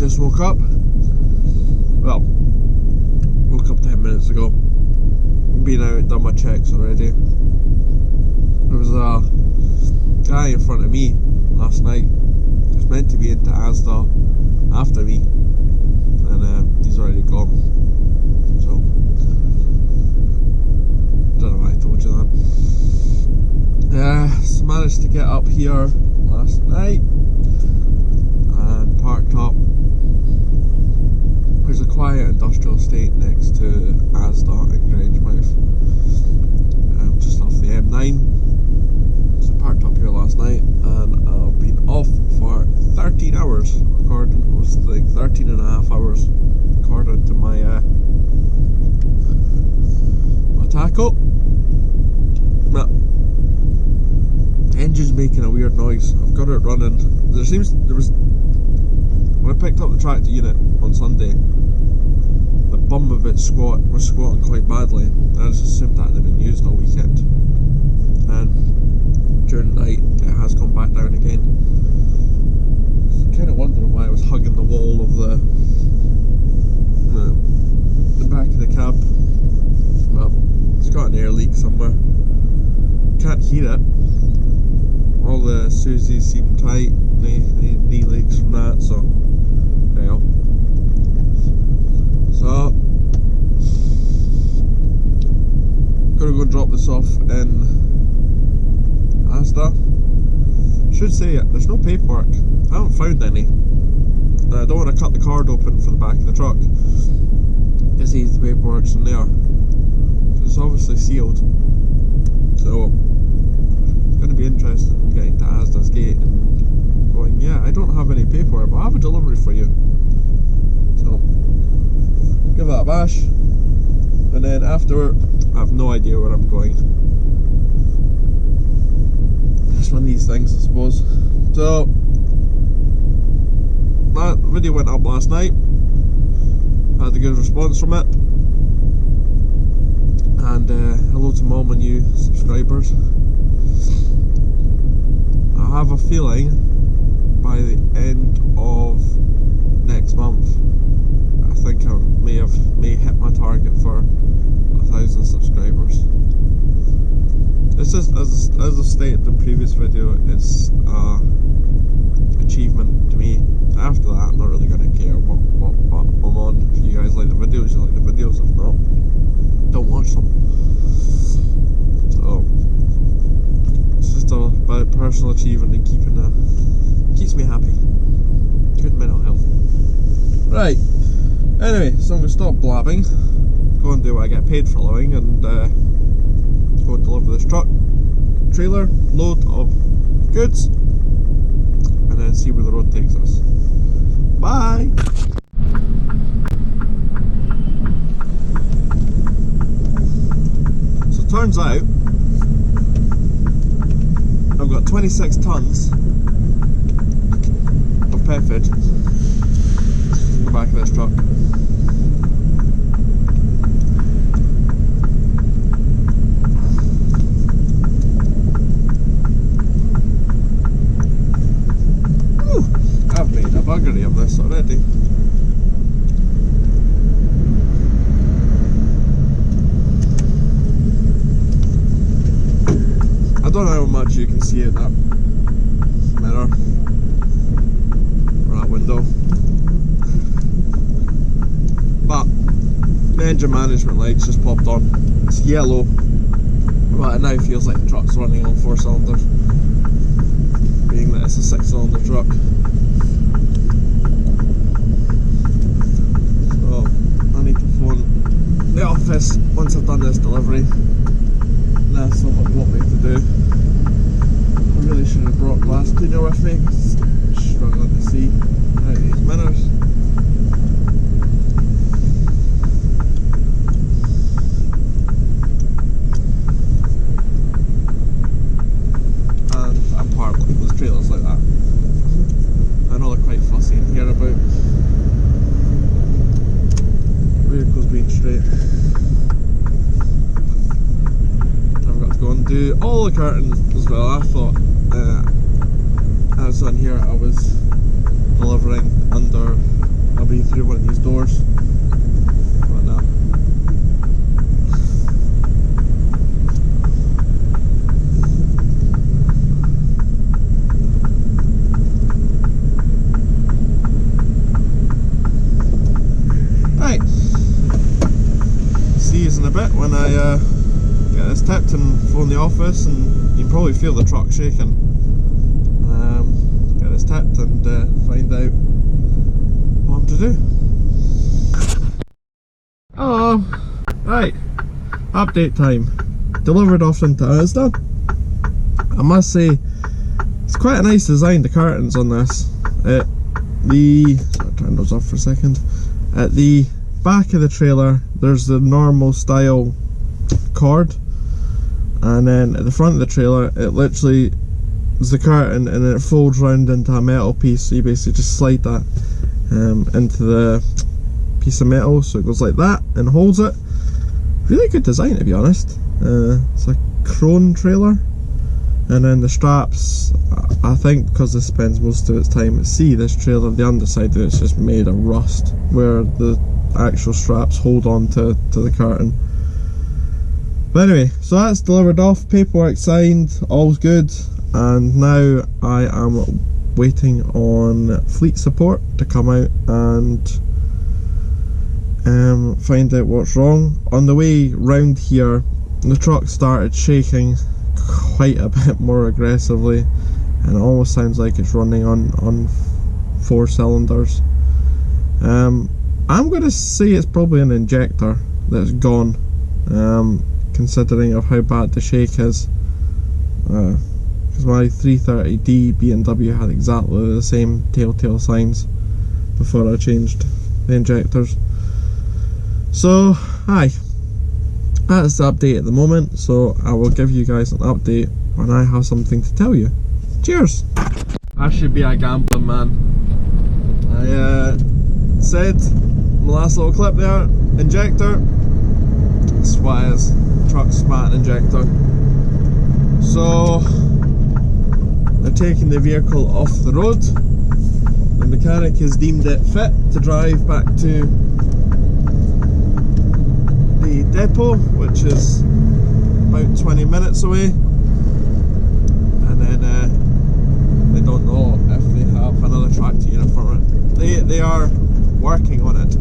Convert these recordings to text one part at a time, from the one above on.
just woke up. Well, woke up 10 minutes ago. Been out, done my checks already. There was a guy in front of me last night. He was meant to be into Asda after me, and he's already gone. So, don't know why I told you that. So managed to get up here last night and parked up. There's a quiet industrial estate next to Asda in Grangemouth, just off the M9. So parked up here last night, and I've been off for 13 hours. According, it was like 13 and a half hours, according to my tacho. Now, engine's making a weird noise. I've got it running. There was when I picked up the tractor unit on Sunday, the bum of it was squatting quite badly. I just assumed that had been used all weekend, and during the night it has gone back down again. I was kind of wondering why I was hugging the wall of the back of the cab. Well, it's got an air leak somewhere. Can't hear it. All the Susies seem tight. Knee leaks from that, so there you go. So, gonna go drop this off in Asda. Should say it, there's no paperwork. I haven't found any. I don't want to cut the card open for the back of the truck to see if the paperwork's in there. It's obviously sealed. So, it's going to be interesting getting to Asda's gate and going, yeah, I don't have any paperwork, but I have a delivery for you. So, give that a bash. And then after, I have no idea where I'm going. Just one of these things, I suppose. So, that video went up last night. Had a good response from it. And hello to all my new subscribers. I have a feeling by the end of next month, I think I may hit my target for 1,000 subscribers. This is, as I've stated in the previous video, it's achievement to me. After that, I'm not really going to care what I'm on. If you guys like the videos, you like the videos. If not, don't watch them. So it's just about personal achievement and keeps me happy. Good mental health. Right. Anyway, so I'm gonna stop blabbing, go and do what I get paid for living, and go and deliver this trailer load of goods, and then see where the road takes us. Bye. Turns out I've got 26 tons of pet food in the back of this truck. Whew, I've made a buggery of this already. I don't know how much you can see in that mirror or that window, but the engine management light's just popped on. It's yellow, but it now feels like the truck's running on 4 cylinders, being that it's a 6-cylinder truck. So I need to phone the office once I've done this delivery. That's not what they want me to do. I really should have brought glass cleaner with me, because I'm struggling to see out of these mirrors. And I'm part with trailers like that. I know they're quite fussy in here about vehicles being straight. Go and do all the curtains as well. I thought as on here I was delivering under when I get this tipped and phone the office, and you can probably feel the truck shaking. Get this tipped and find out what I'm to do. Oh, right, update time. Delivered off into Asda. I must say, it's quite a nice design, the curtains on this. I'll turn those off for a second. At the back of the trailer, there's the normal style cord, and then at the front of the trailer, it literally is the curtain, and then it folds round into a metal piece, so you basically just slide that into the piece of metal, so it goes like that and holds it. Really good design, to be honest. It's a chrome trailer, and then the straps, I think because this spends most of its time at sea, this trailer, the underside of it's just made of rust, where the actual straps hold on to the curtain. But anyway, so that's delivered off, paperwork signed, all's good, and now I am waiting on fleet support to come out and find out what's wrong. On the way round here, the truck started shaking quite a bit more aggressively, and it almost sounds like it's running on 4 cylinders. I'm going to say it's probably an injector that's gone, considering of how bad the shake is, because my 330D BMW had exactly the same telltale signs before I changed the injectors. So, aye, that's the update at the moment, so I will give you guys an update when I have something to tell you. Cheers! I should be a gambling man. I said in the last little clip there, injector, that's what it is, truck smart injector. So, they're taking the vehicle off the road. The mechanic has deemed it fit to drive back to the depot, which is about 20 minutes away, and then they don't know if they have another tractor unit for it. They are working on it.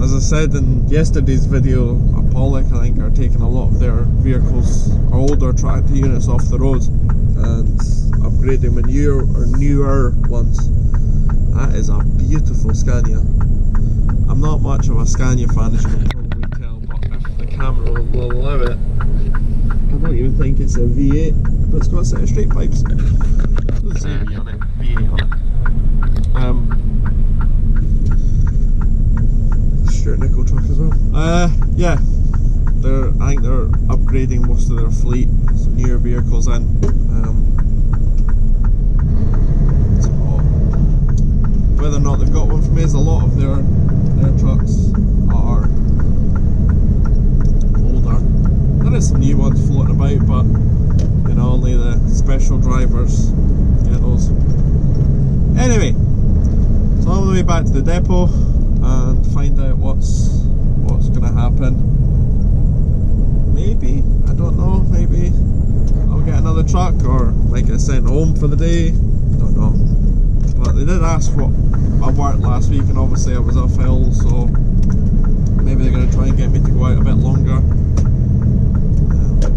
As I said in yesterday's video, Pollock, I think, are taking a lot of their vehicles, or older tractor units, off the road and upgrading with newer ones. That is a beautiful Scania. I'm not much of a Scania fan, as you can probably tell, but if the camera will allow it, I don't even think it's a V8, but it's got a set of straight pipes. It doesn't say V on it, V8 on it. Stuart Nickel truck as well. Yeah, I think they're upgrading most of their fleet, some newer vehicles in. So whether or not they've got one for me is a lot of their trucks are older. There is some new ones floating about, but you know, only the special drivers get those. Anyway, so I'm on the way back to the depot and find out what's going to happen. Maybe, I don't know, maybe I'll get another truck, or might get sent home for the day, don't know. But they did ask what I worked last week, and obviously I was off ill, so maybe they're going to try and get me to go out a bit longer.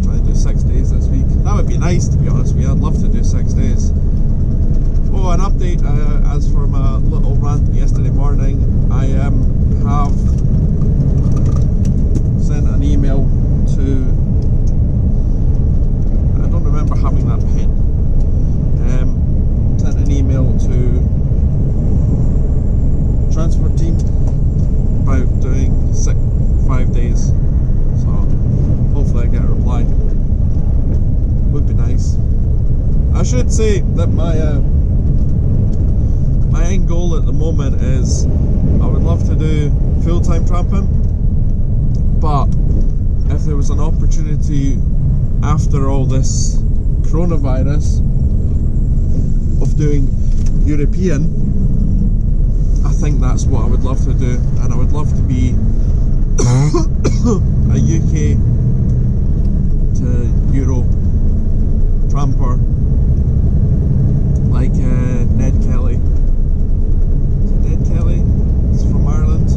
Try and do 6 days this week. That would be nice, to be honest with you. I'd love to do 6 days. Oh, an update, as for my little rant yesterday morning, I have sent an email to, I don't remember having that pen, sent an email to transport team about doing 5 days, so hopefully I get a reply. Would be nice. I should say that my end goal at the moment is I would love to do full-time tramping, but if there was an opportunity after all this coronavirus of doing European, I think that's what I would love to do, and I would love to be a UK to Euro tramper like Ned Kelly. Is it Ned Kelly? He's from Ireland.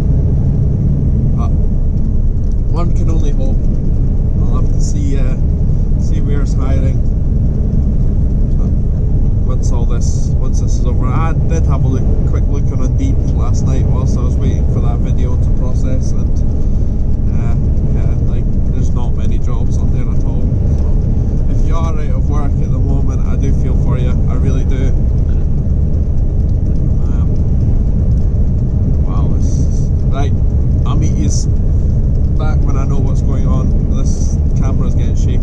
this is over. I did have a quick look on Indeed last night whilst I was waiting for that video to process, and like there's not many jobs on there at all. So if you are out of work at the moment, I do feel for you. I really do. Wow, right. I'll meet you back when I know what's going on. This camera's getting shaky.